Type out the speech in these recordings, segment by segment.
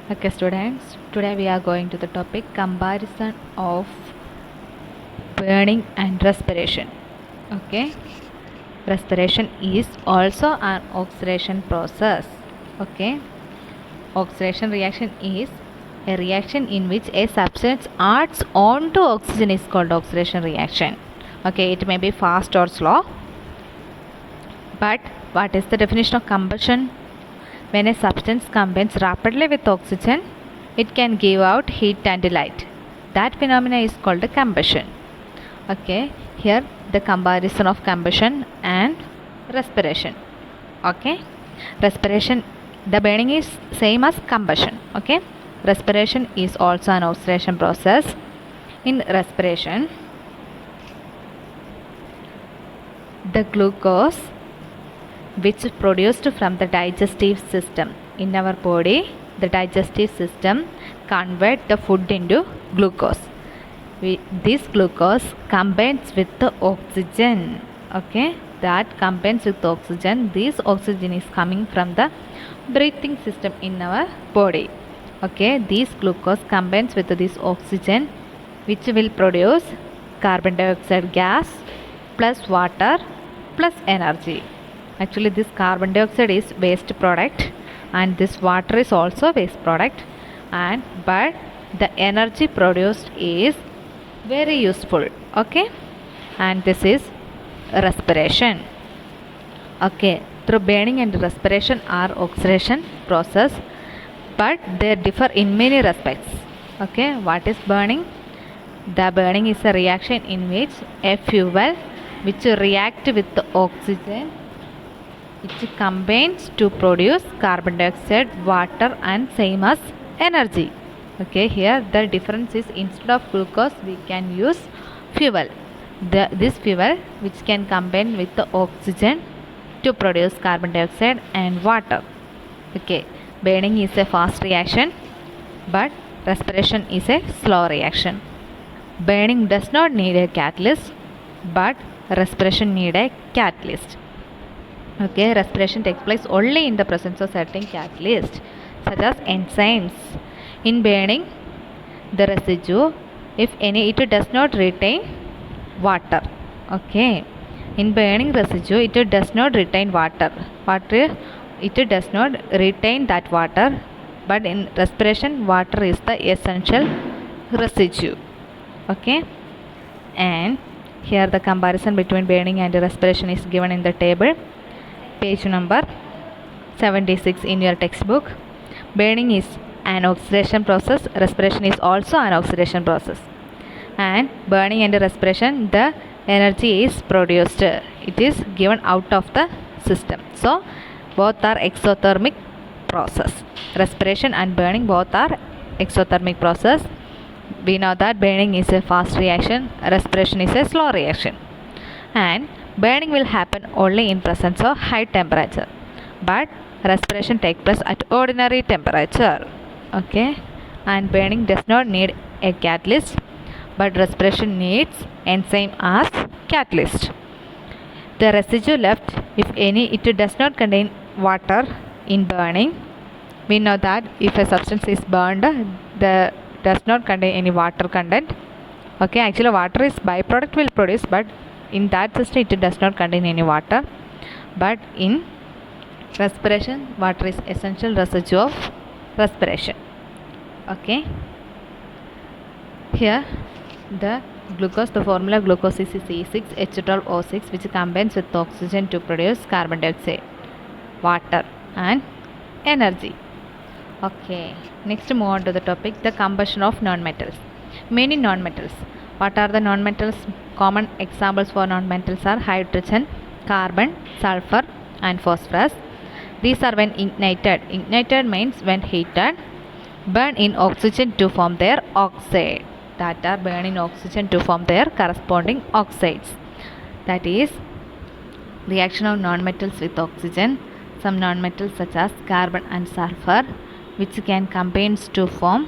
Okay, students, today we are going to the topic comparison of burning and respiration. Okay, respiration is also an oxidation process. Okay, oxidation reaction is a reaction in which a substance adds on to oxygen is called oxidation reaction. Okay, it may be fast or slow. But what is the definition of combustion? When a substance combines rapidly with oxygen, it can give out heat and light. That phenomena is called combustion. Okay, here the comparison of combustion and respiration. Okay, respiration, the burning is same as combustion. Okay, respiration is also an oxidation process. In respiration, the glucose which is produced from the digestive system in our body, the digestive system convert the food into glucose. This glucose combines with the oxygen. Okay, that combines with oxygen. This oxygen is coming from the breathing system in our body. Okay, this glucose combines with this oxygen which will produce carbon dioxide gas plus water plus energy. Actually, this carbon dioxide is waste product and this water is also waste product, and but the energy produced is very useful. Okay, and this is respiration. Okay, through burning and respiration are oxidation process, but they differ in many respects. Okay, what is burning? The burning is a reaction in which a fuel which react with the oxygen which combines to produce carbon dioxide, water and same as energy. Okay, here the difference is instead of glucose we can use fuel. This fuel which can combine with the oxygen to produce carbon dioxide and water. Okay, burning is a fast reaction but respiration is a slow reaction. Burning does not need a catalyst but respiration need a catalyst. Okay, respiration takes place only in the presence of certain catalysts such as enzymes. In burning, the residue, if any, it does not retain water. Okay, in burning residue, it does not retain water. It does not retain that water, but in respiration, water is the essential residue. Okay, and here the comparison between burning and respiration is given in the table. Page number 76 in your textbook. Burning is an oxidation process, respiration is also an oxidation process. And burning and respiration, the energy is produced, it is given out of the system. So both are exothermic process. Respiration and burning both are exothermic process. We know that burning is a fast reaction, respiration is a slow reaction. And burning will happen only in presence of high temperature, but respiration takes place at ordinary temperature. Okay, and burning does not need a catalyst, but respiration needs enzyme as catalyst. The residue left, if any, it does not contain water in burning. We know that if a substance is burned, the does not contain any water content. Okay, actually water is byproduct will produce, but in that system it does not contain any water. But in respiration, water is essential residue of respiration. Okay, here the glucose, the formula glucose is C6H12O6 which combines with oxygen to produce carbon dioxide, water and energy. Okay, next move on to the topic the combustion of non-metals. Many non-metals. What are the non-metals? Common examples for non-metals are hydrogen, carbon, sulfur and phosphorus. These are when ignited. Ignited means when heated, burn in oxygen to form their oxide. That are burn in oxygen to form their corresponding oxides. That is reaction of non-metals with oxygen. Some non-metals such as carbon and sulfur which can combine to form.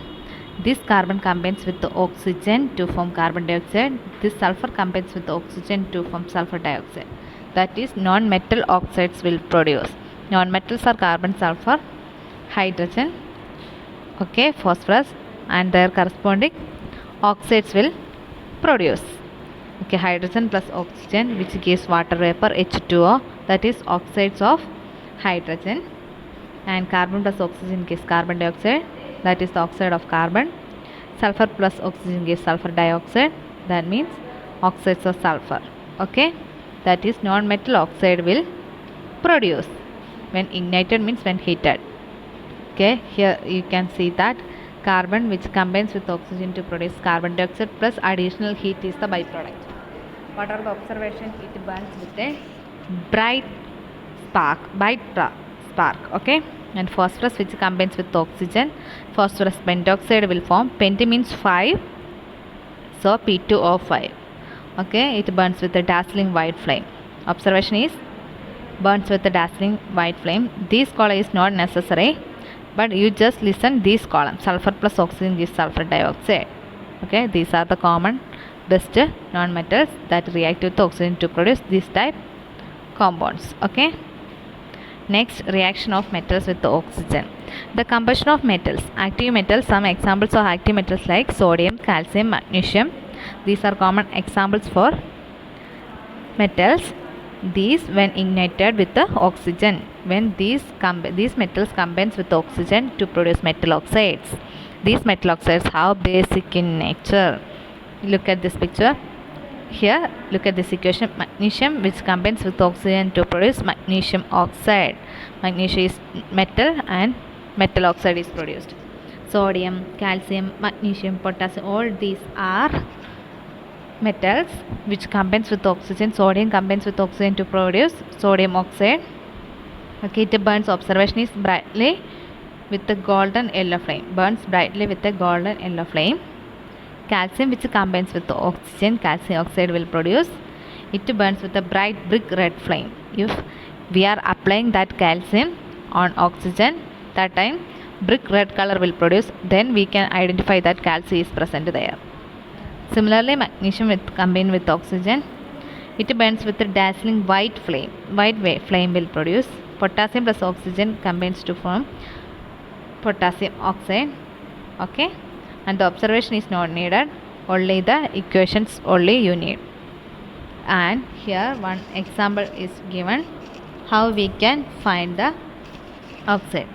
This carbon combines with the oxygen to form carbon dioxide. This sulfur combines with the oxygen to form sulfur dioxide. That is non-metal oxides will produce. Non-metals are carbon, sulfur, hydrogen, okay, phosphorus, and their corresponding oxides will produce. Okay, hydrogen plus oxygen, which gives water vapor H2O, that is oxides of hydrogen, and carbon plus oxygen gives carbon dioxide, that is the oxide of carbon. Sulfur plus oxygen gives sulfur dioxide, that means oxides of sulfur. Okay, that is non-metal oxide will produce when ignited, means when heated. Okay, here you can see that carbon which combines with oxygen to produce carbon dioxide plus additional heat is the byproduct. What are the observations? It burns with a bright spark, okay. And phosphorus which combines with oxygen, phosphorus pentoxide will form. Pent means 5, so P2O5. Okay, it burns with a dazzling white flame. Observation is burns with a dazzling white flame. This column is not necessary, but you just listen these columns. Sulfur plus oxygen gives sulfur dioxide. Okay, these are the common best non-metals that react with oxygen to produce this type compounds. Okay, next, reaction of metals with the oxygen. The combustion of metals. Active metals. Some examples of active metals like sodium, calcium, magnesium. These are common examples for metals. These when ignited with the oxygen, when these metals combines with oxygen to produce metal oxides. These metal oxides have basic in nature. Look at this picture. Here, look at this equation. Magnesium which combines with oxygen to produce magnesium oxide. Magnesium is metal and metal oxide is produced. Sodium, calcium, magnesium, potassium, all these are metals which combines with oxygen. Sodium combines with oxygen to produce sodium oxide. Okay, it burns. Observation is brightly with a golden yellow flame. Burns brightly with a golden yellow flame. Calcium which combines with oxygen, calcium oxide will produce. It burns with a bright brick red flame. If we are applying that calcium on oxygen, that time brick red color will produce. Then we can identify that calcium is present there. Similarly, magnesium with combined with oxygen, it burns with a dazzling white flame. White flame will produce. Potassium plus oxygen combines to form potassium oxide. Okay, and the observation is not needed. Only the equations only you need. And here one example is given how we can find the oxide,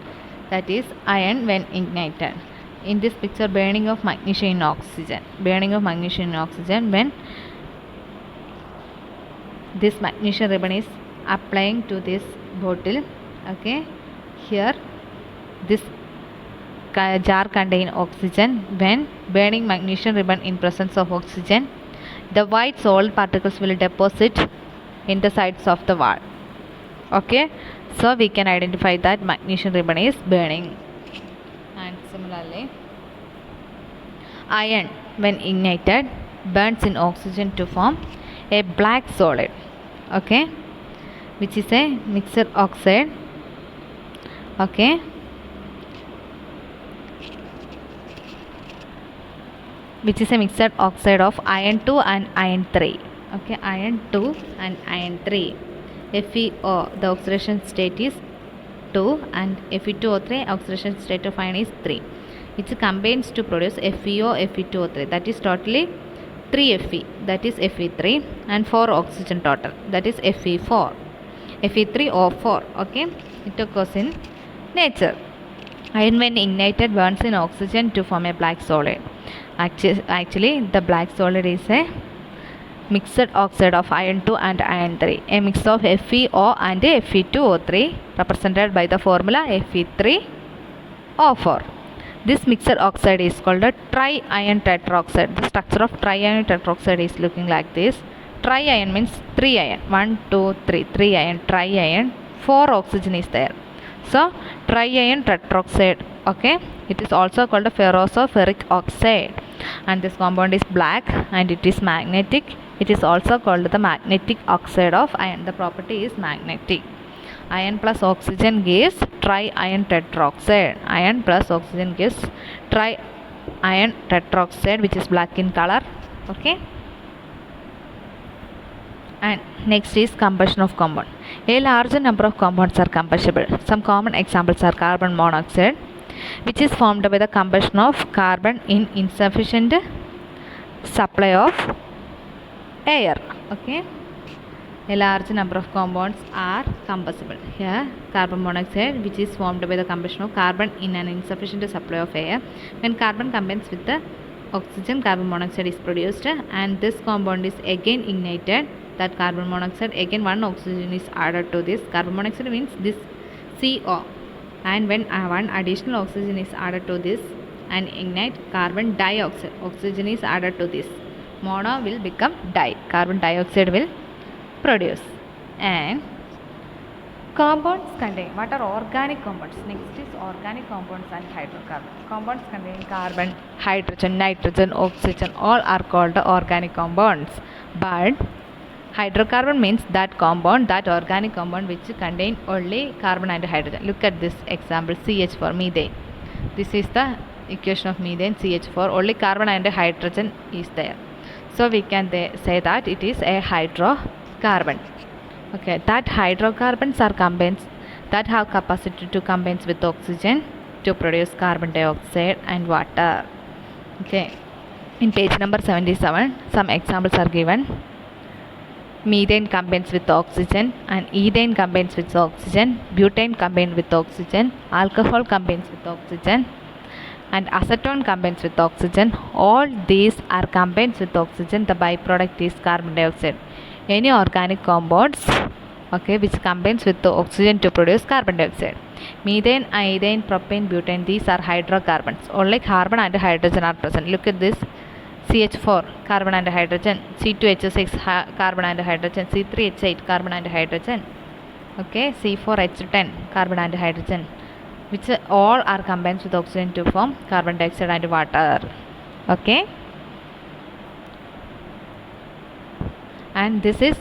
that is iron when ignited. In this picture, burning of magnesium in oxygen. Burning of magnesium in oxygen when this magnesium ribbon is applying to this bottle. Okay, here this jar contain oxygen. When burning magnesium ribbon in presence of oxygen, the white salt particles will deposit in the sides of the wall. Okay, so we can identify that magnesium ribbon is burning. And similarly, iron when ignited burns in oxygen to form a black solid. Okay, which is a mixed oxide. Okay, which is a mixed oxide of iron 2 and iron 3. Okay, iron 2 and iron 3. FeO, the oxidation state is 2, and Fe2O3, oxidation state of iron is 3. It combines to produce FeO, Fe2O3, that is totally 3 Fe, that is Fe3, and 4 oxygen total, that is Fe4, Fe3O4. Okay, it occurs in nature. Iron when ignited burns in oxygen to form a black solid. Actually the black solid is a mixed oxide of iron 2 and iron 3, a mix of FeO and Fe2O3 represented by the formula Fe3O4. This mixed oxide is called a tri-iron tetroxide. The structure of tri-iron tetroxide is looking like this. Tri-iron means 3 iron, 1, 2, 3, 3 iron, tri-iron, 4 oxygen is there. So tri-iron tetroxide. Okay, it is also called a ferric oxide, and this compound is black and it is magnetic. It is also called the magnetic oxide of iron. The property is magnetic. Iron plus oxygen gives tri-iron tetroxide. Iron plus oxygen gives tri-iron tetroxide, which is black in color. Okay, and next is combustion of compound. A larger number of compounds are combustible. Some common examples are carbon monoxide, which is formed by the combustion of carbon in insufficient supply of air. Okay, a large number of compounds are combustible. Here, carbon monoxide, which is formed by the combustion of carbon in an insufficient supply of air. When carbon combines with the oxygen, carbon monoxide is produced, and this compound is again ignited. That carbon monoxide, again one oxygen is added to this. Carbon monoxide means this CO, and when one additional oxygen is added to this and ignite, carbon dioxide, oxygen is added to this, mono will become di, carbon dioxide will produce. And compounds contain, what are organic compounds? Next is organic compounds and hydrocarbons. Compounds containing carbon, hydrogen, nitrogen, oxygen, all are called organic compounds. But hydrocarbon means that compound, that organic compound which contain only carbon and hydrogen. Look at this example, CH4, methane. This is the equation of methane, CH4, only carbon and hydrogen is there. So we can say that it is a hydrocarbon. Okay, that hydrocarbons are compounds that have capacity to combine with oxygen to produce carbon dioxide and water. Okay, in page number 77, some examples are given. Methane combines with oxygen, and ethane combines with oxygen, butane combines with oxygen, alcohol combines with oxygen, and acetone combines with oxygen. All these are combined with oxygen. The byproduct is carbon dioxide. Any organic compounds, okay, which combines with the oxygen to produce carbon dioxide. Methane, ethane, propane, butane, these are hydrocarbons. Only carbon and hydrogen are present. Look at this. CH4, carbon and hydrogen, C2H6, carbon and hydrogen, C3H8, carbon and hydrogen, okay, C4H10, carbon and hydrogen, which all are combined with oxygen to form carbon dioxide and water. Okay, and this is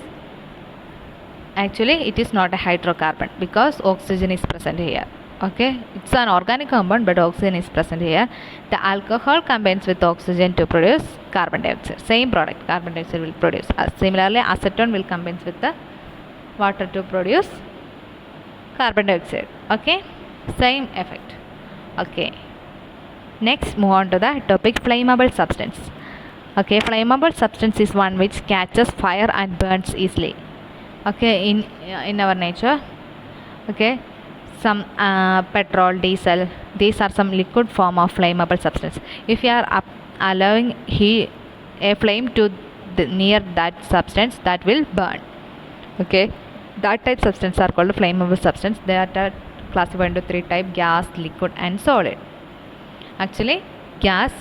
actually, it is not a hydrocarbon because oxygen is present here. Okay, it's an organic compound, but oxygen is present here. The alcohol combines with oxygen to produce carbon dioxide. Same product, carbon dioxide will produce. Similarly, acetone will combine with the water to produce carbon dioxide. Okay, same effect. Okay, next move on to the topic flammable substance. Okay, flammable substance is one which catches fire and burns easily. Okay, in our nature, okay, some petrol, diesel, these are some liquid form of flammable substance. If you are allowing a flame to near that substance, that will burn. Okay, that type substance are called flammable substance. They are classified into three types: gas, liquid, and solid. Actually, gas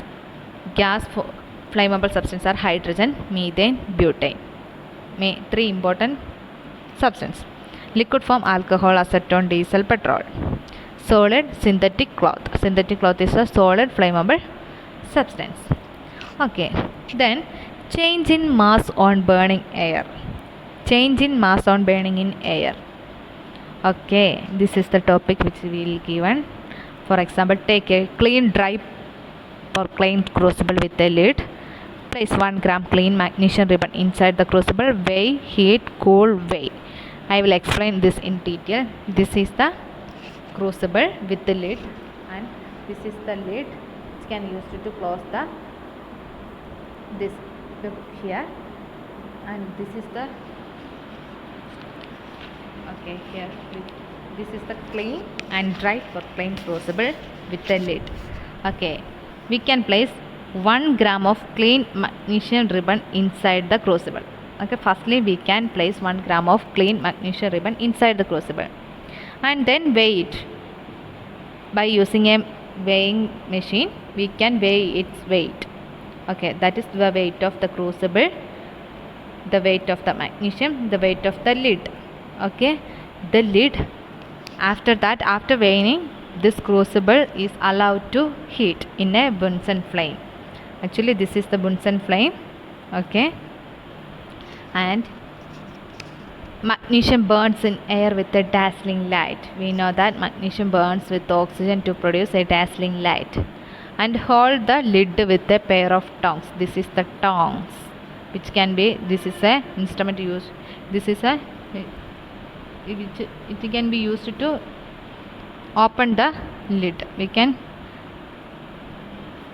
flammable substance are hydrogen, methane, butane. Three important substance. Liquid form alcohol, acetone, diesel, petrol. Solid, synthetic cloth. Synthetic cloth is a solid flammable substance. Okay, then change in mass on burning air. Change in mass on burning in air. Okay, this is the topic which we will given. For example, take a clean dry or clean crucible with a lid. Place 1 gram clean magnesium ribbon inside the crucible. Weigh, heat, cool, weigh. I will explain this in detail. This is the crucible with the lid, and this is the lid which can be used to close this here, and this is the here this is the clean and dry for clean crucible with the lid. Okay, we can place 1 gram of clean magnesium ribbon inside the crucible. Okay, firstly we can place 1 gram of clean magnesium ribbon inside the crucible, and then weigh it. By using a weighing machine, we can weigh its weight. Okay, that is the weight of the crucible, the weight of the magnesium, the weight of the lid. Okay, the lid, after that, after weighing, this crucible is allowed to heat in a Bunsen flame. Actually, this is the Bunsen flame. Okay, and magnesium burns in air with a dazzling light. We know that magnesium burns with oxygen to produce a dazzling light. And hold the lid with a pair of tongs. This is the tongs, which can be, this is a instrument used, this is a, it can be used to open the lid. We can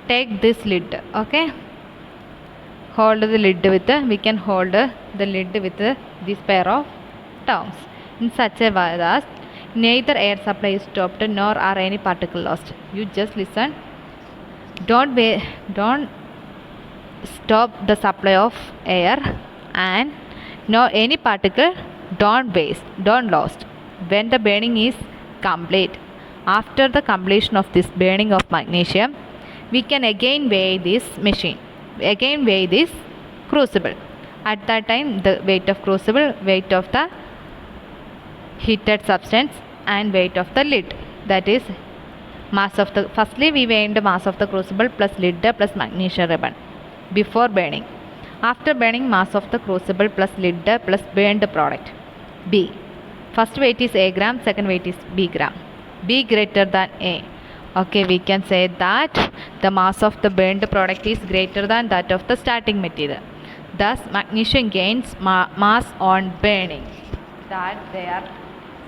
take this lid, okay, hold the lid with we can hold the lid with this pair of tongs in such a way that neither air supply is stopped nor are any particle lost. You just listen. Don't stop the supply of air, and no any particle don't waste, don't lost. When the burning is complete, after the completion of this burning of magnesium, we can again weigh this machine, again weigh this crucible. At that time, the weight of crucible, weight of the heated substance, and weight of the lid, that is mass of the, firstly we weigh the mass of the crucible plus lid plus magnesium ribbon before burning. After burning, mass of the crucible plus lid plus burned product. B. First weight is A gram, second weight is B gram. B greater than A. Okay, we can say that the mass of the burned product is greater than that of the starting material. Thus, magnesium gains mass on burning. That they are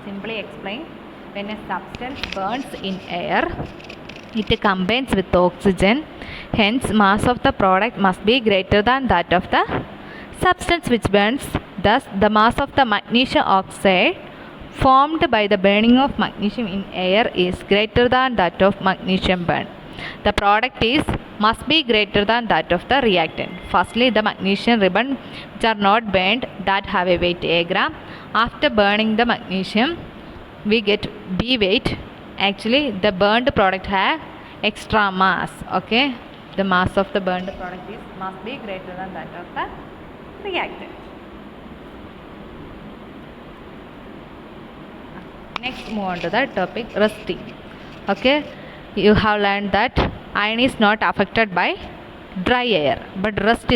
simply explained. When a substance burns in air, it combines with oxygen. Hence, mass of the product must be greater than that of the substance which burns. Thus, the mass of the magnesium oxide formed by the burning of magnesium in air is greater than that of magnesium burn. The product must be greater than that of the reactant. Firstly, the magnesium ribbon which are not burned, that have a weight A gram. After burning the magnesium, we get B weight. Actually, the burned product have extra mass. Okay, the mass of the burned product must be greater than that of the reactant. Next, move on to the topic rusting. Okay, you have learned that iron is not affected by dry air, but rust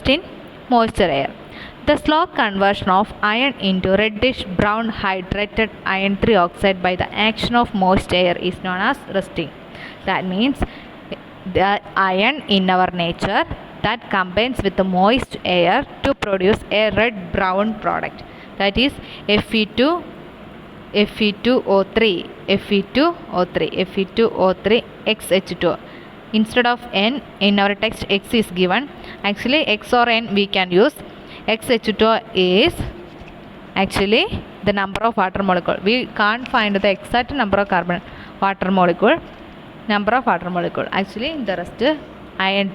in moisture air. The slow conversion of iron into reddish brown hydrated iron 3 oxide by the action of moist air is known as rusting. That means the iron in our nature that combines with the moist air to produce a red brown product, that is Fe2O3, Fe2O3, XH2. Instead of N, in our text X is given. Actually, X or N we can use. XH2 is actually the number of water molecule. We can't find the exact number of water molecule. Actually, the rest iron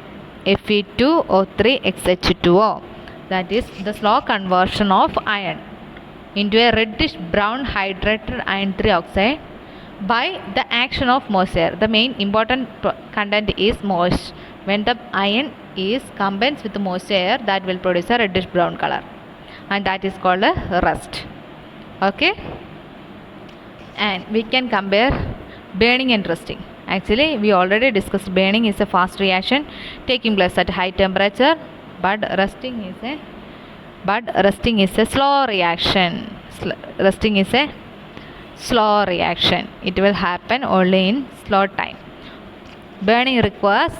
Fe2O3 XH2O. That is the slow conversion of iron into a reddish brown hydrated iron 3 oxide by the action of moist air. The main important content is moist. When the iron is combines with the moist air, that will produce a reddish brown color, and that is called a rust. Okay, and we can compare burning and rusting. Actually, we already discussed burning is a fast reaction taking place at high temperature, but rusting is a slow reaction. Rusting is a slow reaction. It will happen only in slow time. Burning requires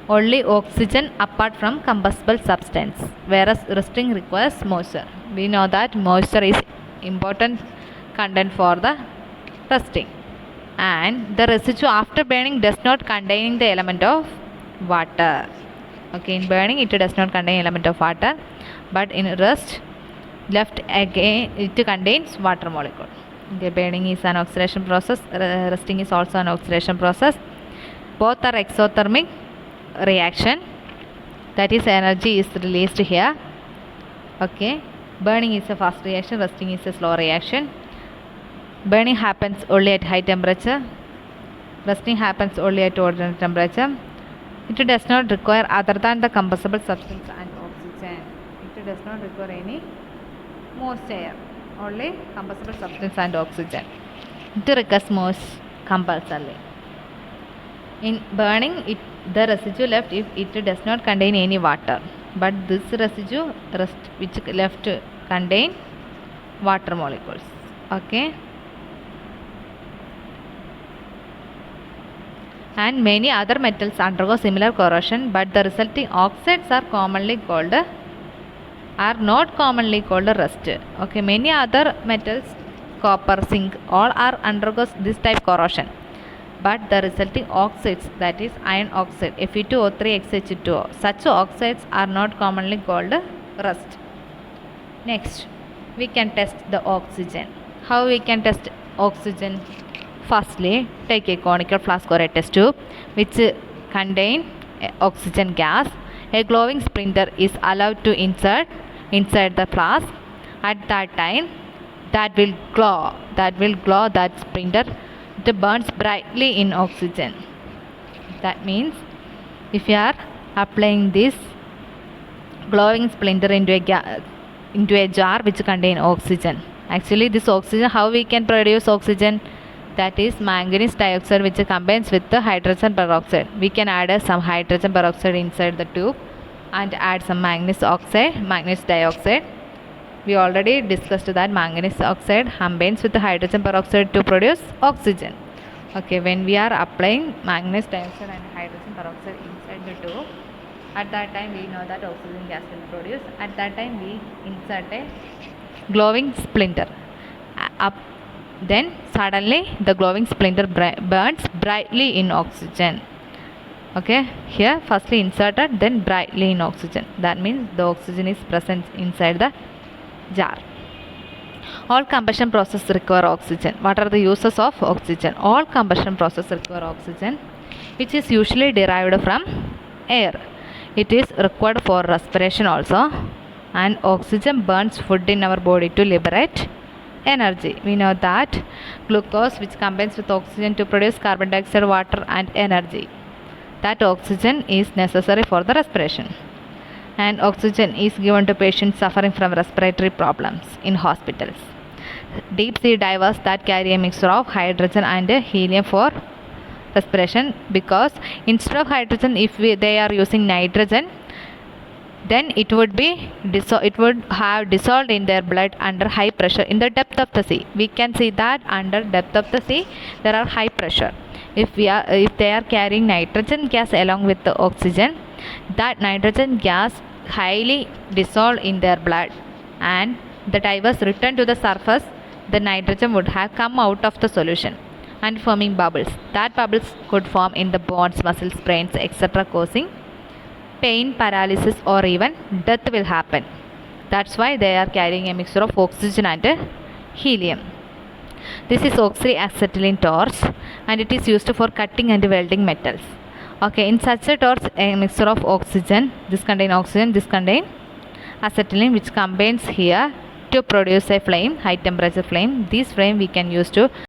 only oxygen apart from combustible substance, whereas rusting requires moisture. We know that moisture is important content for the rusting, and the residue after burning does not contain the element of water. Okay, in burning it does not contain element of water, but in rust left again it contains water molecule. Okay, burning is an oxidation process, rusting is also an oxidation process. Both are exothermic reaction, that is energy is released here. Okay, burning is a fast reaction, rusting is a slow reaction. Burning happens only at high temperature, rusting happens only at ordinary temperature. It does not require other than the combustible substance and oxygen. It does not require any moist air, only combustible substance and oxygen. It requires moist compulsorily. In burning, the residue left if it does not contain any water, but this residue which left contain water molecules. Okay, and many other metals undergo similar corrosion, but the resulting oxides are not commonly called rust. Okay, many other metals, copper, zinc, all are undergoes this type corrosion, but the resulting oxides, that is iron oxide Fe2O3 XH2O, such oxides are not commonly called rust. Next, we can test the oxygen. How we can test oxygen? Firstly, take a conical flask or a test tube which contain oxygen gas. A glowing splinter is allowed to insert inside the flask. At that time, that will glow. That splinter, it burns brightly in oxygen. That means if you are applying this glowing splinter into a jar which contain oxygen. Actually, this oxygen, how we can produce oxygen? That is manganese dioxide which combines with the hydrogen peroxide. We can add some hydrogen peroxide inside the tube and add some manganese dioxide. We already discussed that manganese oxide combines with the hydrogen peroxide to produce oxygen. Okay, when we are applying manganese dioxide and hydrogen peroxide inside the tube, at that time we know that oxygen gas will produce. At that time we insert a glowing splinter. Then suddenly the glowing splinter burns brightly in oxygen. Okay, here firstly inserted, then brightly in oxygen. That means the oxygen is present inside the jar. All combustion processes require oxygen. What are the uses of oxygen? All combustion processes require oxygen, which is usually derived from air. It is required for respiration also, and oxygen burns food in our body to liberate energy. We know that glucose which combines with oxygen to produce carbon dioxide, water and energy. That oxygen is necessary for the respiration. And oxygen is given to patients suffering from respiratory problems in hospitals. Deep sea divers that carry a mixture of hydrogen and helium for respiration, because instead of hydrogen, if they are using nitrogen, then it would have dissolved in their blood under high pressure in the depth of the sea. We can see that under depth of the sea there are high pressure. If they are carrying nitrogen gas along with the oxygen, that nitrogen gas highly dissolved in their blood, and the divers return to the surface, the nitrogen would have come out of the solution and forming bubbles. That bubbles could form in the bones, muscles, brains, etc., causing pain, paralysis or even death will happen. That's why they are carrying a mixture of oxygen and helium. This is oxyacetylene torch, and it is used for cutting and welding metals. Okay, in such a torch, a mixture of oxygen, this contain acetylene, which combines here to produce a flame, high temperature flame. This flame we can use to